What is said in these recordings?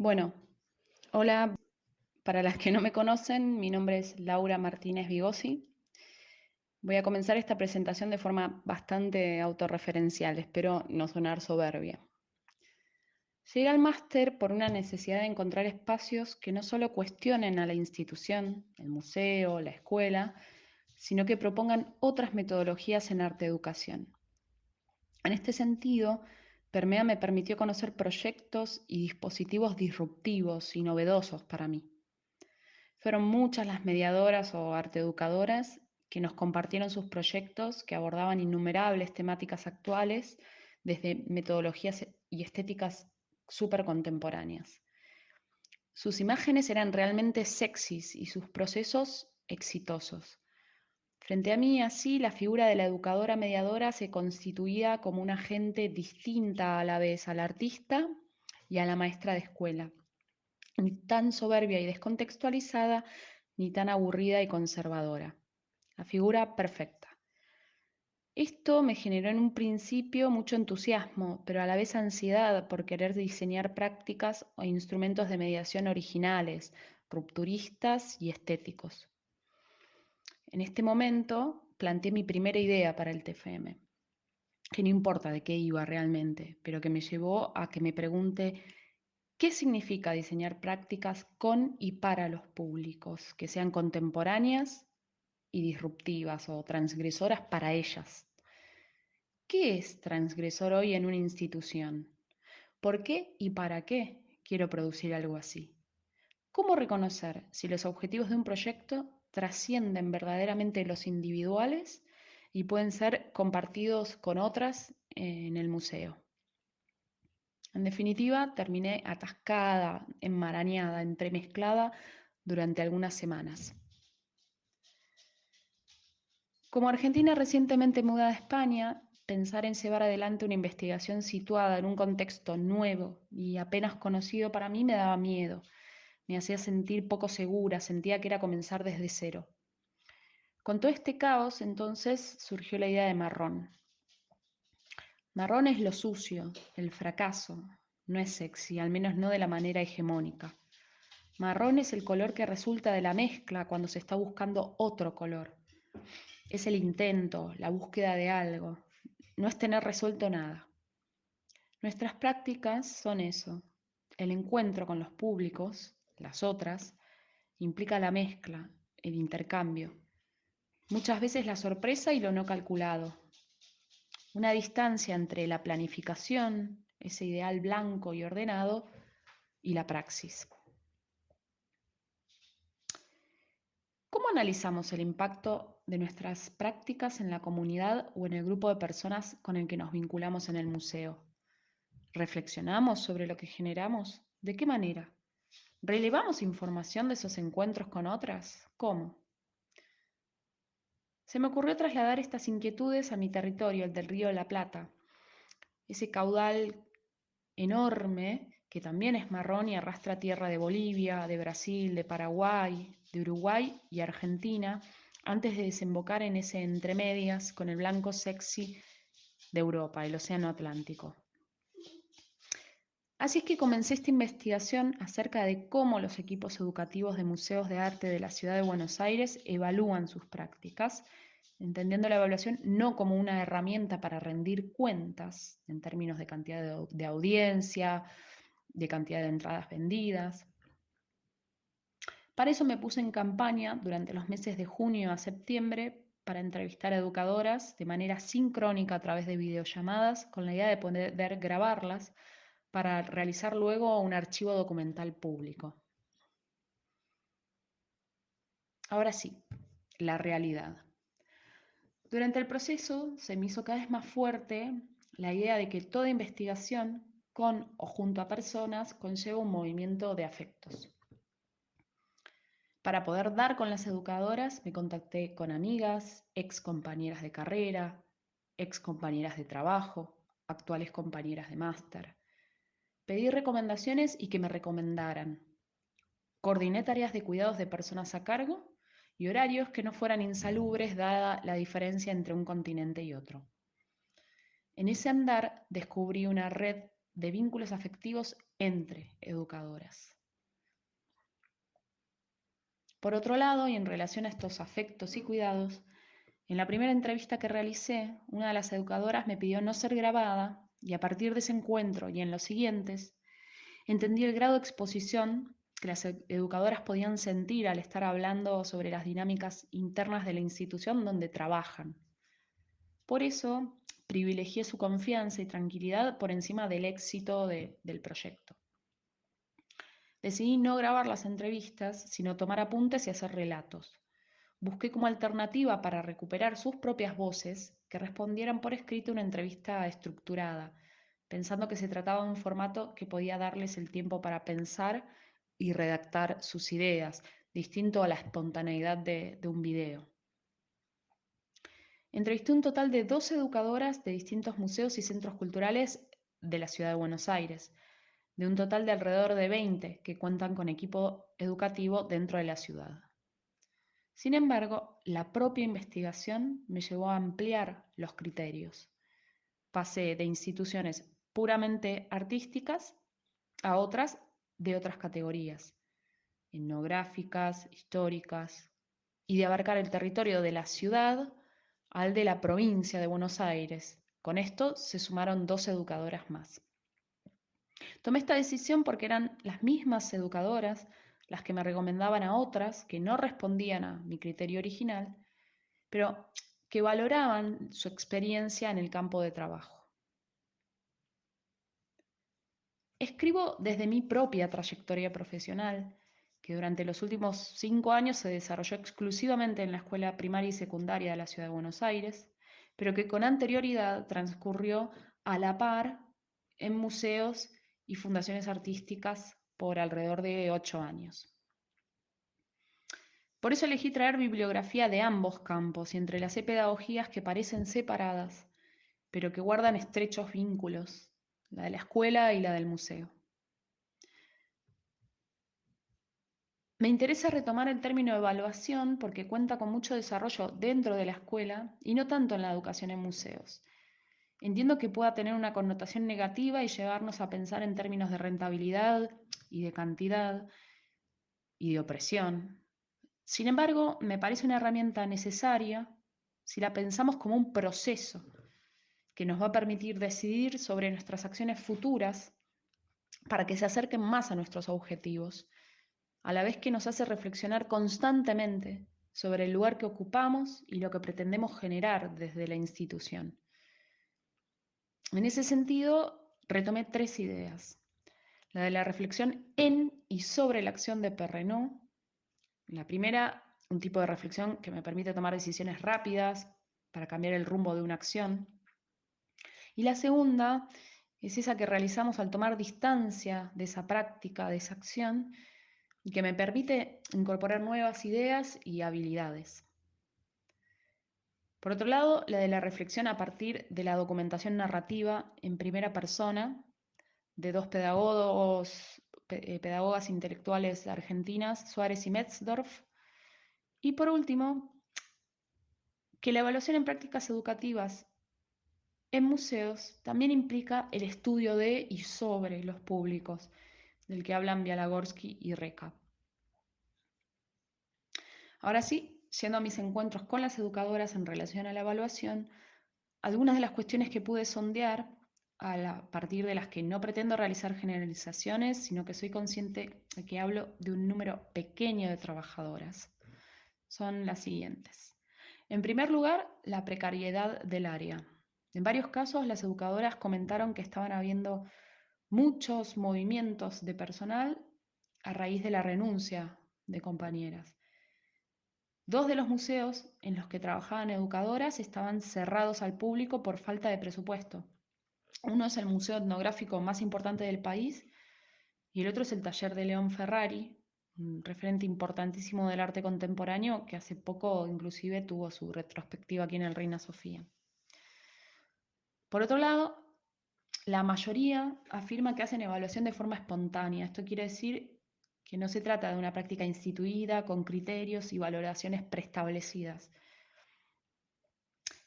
Bueno, hola, para las que no me conocen, mi nombre es Laura Martínez Vigosi. Voy a comenzar esta presentación de forma bastante autorreferencial, espero no sonar soberbia. Llegué al máster por una necesidad de encontrar espacios que no solo cuestionen a la institución, el museo, la escuela, sino que propongan otras metodologías en arte educación. En este sentido, Permea me permitió conocer proyectos y dispositivos disruptivos y novedosos para mí. Fueron muchas las mediadoras o arteeducadoras que nos compartieron sus proyectos que abordaban innumerables temáticas actuales desde metodologías y estéticas súper contemporáneas. Sus imágenes eran realmente sexys y sus procesos exitosos. Frente a mí, así, la figura de la educadora mediadora se constituía como una agente distinta a la vez al artista y a la maestra de escuela, ni tan soberbia y descontextualizada, ni tan aburrida y conservadora. La figura perfecta. Esto me generó en un principio mucho entusiasmo, pero a la vez ansiedad por querer diseñar prácticas o instrumentos de mediación originales, rupturistas y estéticos. En este momento planteé mi primera idea para el TFM, que no importa de qué iba realmente, pero que me llevó a que me pregunte ¿qué significa diseñar prácticas con y para los públicos, que sean contemporáneas y disruptivas o transgresoras para ellas? ¿Qué es transgresor hoy en una institución? ¿Por qué y para qué quiero producir algo así? ¿Cómo reconocer si los objetivos de un proyecto trascienden verdaderamente los individuales y pueden ser compartidos con otras en el museo? En definitiva, terminé atascada, enmarañada, entremezclada durante algunas semanas. Como argentina recientemente mudada a España, pensar en llevar adelante una investigación situada en un contexto nuevo y apenas conocido para mí me daba miedo. Me hacía sentir poco segura, sentía que era comenzar desde cero. Con todo este caos, entonces, surgió la idea de marrón. Marrón es lo sucio, el fracaso. No es sexy, al menos no de la manera hegemónica. Marrón es el color que resulta de la mezcla cuando se está buscando otro color. Es el intento, la búsqueda de algo. No es tener resuelto nada. Nuestras prácticas son eso. El encuentro con los públicos, las otras, implica la mezcla, el intercambio. Muchas veces la sorpresa y lo no calculado. Una distancia entre la planificación, ese ideal blanco y ordenado, y la praxis. ¿Cómo analizamos el impacto de nuestras prácticas en la comunidad o en el grupo de personas con el que nos vinculamos en el museo? ¿Reflexionamos sobre lo que generamos? ¿De qué manera? ¿Relevamos información de esos encuentros con otras? ¿Cómo? Se me ocurrió trasladar estas inquietudes a mi territorio, el del Río de la Plata, ese caudal enorme que también es marrón y arrastra tierra de Bolivia, de Brasil, de Paraguay, de Uruguay y Argentina, antes de desembocar en ese entremedias con el blanco sexy de Europa, el Océano Atlántico. Así es que comencé esta investigación acerca de cómo los equipos educativos de museos de arte de la ciudad de Buenos Aires evalúan sus prácticas, entendiendo la evaluación no como una herramienta para rendir cuentas en términos de cantidad de audiencia, de cantidad de entradas vendidas. Para eso me puse en campaña durante los meses de junio a septiembre para entrevistar a educadoras de manera sincrónica a través de videollamadas con la idea de poder grabarlas para realizar luego un archivo documental público. Ahora sí, la realidad. Durante el proceso se me hizo cada vez más fuerte la idea de que toda investigación con o junto a personas conlleva un movimiento de afectos. Para poder dar con las educadoras me contacté con amigas, ex compañeras de carrera, ex compañeras de trabajo, actuales compañeras de máster. Pedí recomendaciones y que me recomendaran. Coordiné tareas de cuidados de personas a cargo y horarios que no fueran insalubres dada la diferencia entre un continente y otro. En ese andar descubrí una red de vínculos afectivos entre educadoras. Por otro lado, y en relación a estos afectos y cuidados, en la primera entrevista que realicé, una de las educadoras me pidió no ser grabada y a partir de ese encuentro y en los siguientes, entendí el grado de exposición que las educadoras podían sentir al estar hablando sobre las dinámicas internas de la institución donde trabajan. Por eso, privilegié su confianza y tranquilidad por encima del éxito del proyecto. Decidí no grabar las entrevistas, sino tomar apuntes y hacer relatos. Busqué como alternativa para recuperar sus propias voces que respondieran por escrito una entrevista estructurada, pensando que se trataba de un formato que podía darles el tiempo para pensar y redactar sus ideas, distinto a la espontaneidad de un video. Entrevisté un total de 12 educadoras de distintos museos y centros culturales de la ciudad de Buenos Aires, de un total de alrededor de 20 que cuentan con equipo educativo dentro de la ciudad. Sin embargo, la propia investigación me llevó a ampliar los criterios. Pasé de instituciones puramente artísticas a otras de otras categorías, etnográficas, históricas, y de abarcar el territorio de la ciudad al de la provincia de Buenos Aires. Con esto se sumaron 2 educadoras más. Tomé esta decisión porque eran las mismas educadoras las que me recomendaban a otras que no respondían a mi criterio original, pero que valoraban su experiencia en el campo de trabajo. Escribo desde mi propia trayectoria profesional, que durante los últimos 5 años se desarrolló exclusivamente en la escuela primaria y secundaria de la ciudad de Buenos Aires, pero que con anterioridad transcurrió a la par en museos y fundaciones artísticas por alrededor de 8 años. Por eso elegí traer bibliografía de ambos campos y entrelacé pedagogías que parecen separadas, pero que guardan estrechos vínculos, la de la escuela y la del museo. Me interesa retomar el término evaluación porque cuenta con mucho desarrollo dentro de la escuela y no tanto en la educación en museos. Entiendo que pueda tener una connotación negativa y llevarnos a pensar en términos de rentabilidad y de cantidad y de opresión. Sin embargo, me parece una herramienta necesaria si la pensamos como un proceso que nos va a permitir decidir sobre nuestras acciones futuras para que se acerquen más a nuestros objetivos, a la vez que nos hace reflexionar constantemente sobre el lugar que ocupamos y lo que pretendemos generar desde la institución. En ese sentido, retomé 3 ideas. La de la reflexión en y sobre la acción de Perrenot. La primera, un tipo de reflexión que me permite tomar decisiones rápidas para cambiar el rumbo de una acción. Y la segunda es esa que realizamos al tomar distancia de esa práctica, de esa acción, y que me permite incorporar nuevas ideas y habilidades. Por otro lado, la de la reflexión a partir de la documentación narrativa en primera persona de 2 pedagogas intelectuales argentinas, Suárez y Metzdorf. Y por último, que la evaluación en prácticas educativas en museos también implica el estudio de y sobre los públicos, del que hablan Bialagorsky y Reca. Ahora sí, yendo a mis encuentros con las educadoras en relación a la evaluación, algunas de las cuestiones que pude sondear, a partir de las que no pretendo realizar generalizaciones, sino que soy consciente de que hablo de un número pequeño de trabajadoras, son las siguientes. En primer lugar, la precariedad del área. En varios casos, las educadoras comentaron que estaban habiendo muchos movimientos de personal a raíz de la renuncia de compañeras. 2 de los museos en los que trabajaban educadoras estaban cerrados al público por falta de presupuesto. Uno es el museo etnográfico más importante del país y el otro es el taller de León Ferrari, un referente importantísimo del arte contemporáneo que hace poco inclusive tuvo su retrospectiva aquí en el Reina Sofía. Por otro lado, la mayoría afirma que hacen evaluación de forma espontánea. Esto quiere decir que no se trata de una práctica instituida con criterios y valoraciones preestablecidas.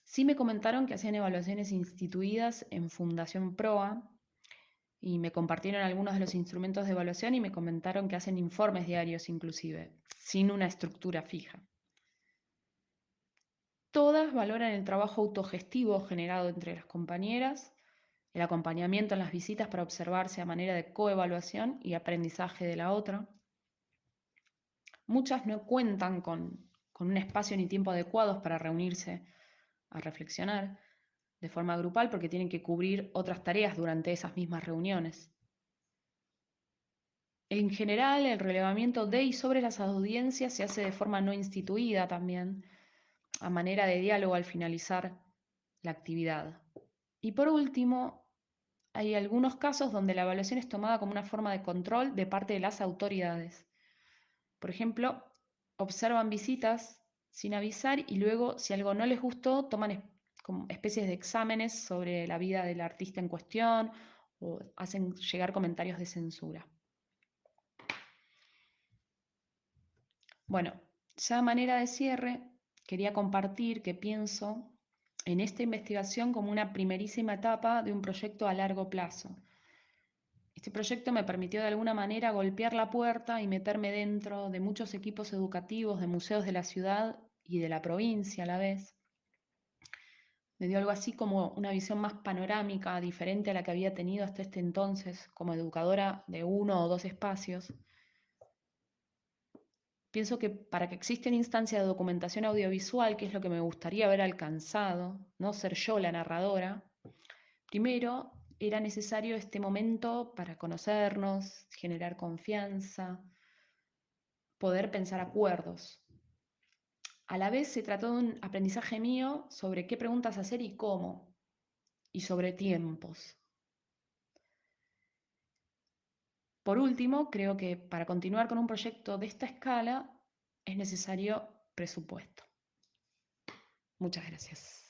Sí me comentaron que hacían evaluaciones instituidas en Fundación PROA y me compartieron algunos de los instrumentos de evaluación y me comentaron que hacen informes diarios inclusive, sin una estructura fija. Todas valoran el trabajo autogestivo generado entre las compañeras, el acompañamiento en las visitas para observarse a manera de coevaluación y aprendizaje de la otra. Muchas no cuentan con un espacio ni tiempo adecuados para reunirse a reflexionar de forma grupal porque tienen que cubrir otras tareas durante esas mismas reuniones. En general, el relevamiento de y sobre las audiencias se hace de forma no instituida también, a manera de diálogo al finalizar la actividad. Y por último, hay algunos casos donde la evaluación es tomada como una forma de control de parte de las autoridades. Por ejemplo, observan visitas sin avisar y luego, si algo no les gustó, toman como especies de exámenes sobre la vida del artista en cuestión o hacen llegar comentarios de censura. Bueno, ya a manera de cierre, quería compartir que pienso en esta investigación como una primerísima etapa de un proyecto a largo plazo. Este proyecto me permitió de alguna manera golpear la puerta y meterme dentro de muchos equipos educativos, de museos de la ciudad y de la provincia a la vez. Me dio algo así como una visión más panorámica, diferente a la que había tenido hasta este entonces como educadora de uno o dos espacios. Pienso que para que exista una instancia de documentación audiovisual, que es lo que me gustaría haber alcanzado, no ser yo la narradora, primero era necesario este momento para conocernos, generar confianza, poder pensar acuerdos. A la vez se trató de un aprendizaje mío sobre qué preguntas hacer y cómo, y sobre tiempos. Por último, creo que para continuar con un proyecto de esta escala es necesario presupuesto. Muchas gracias.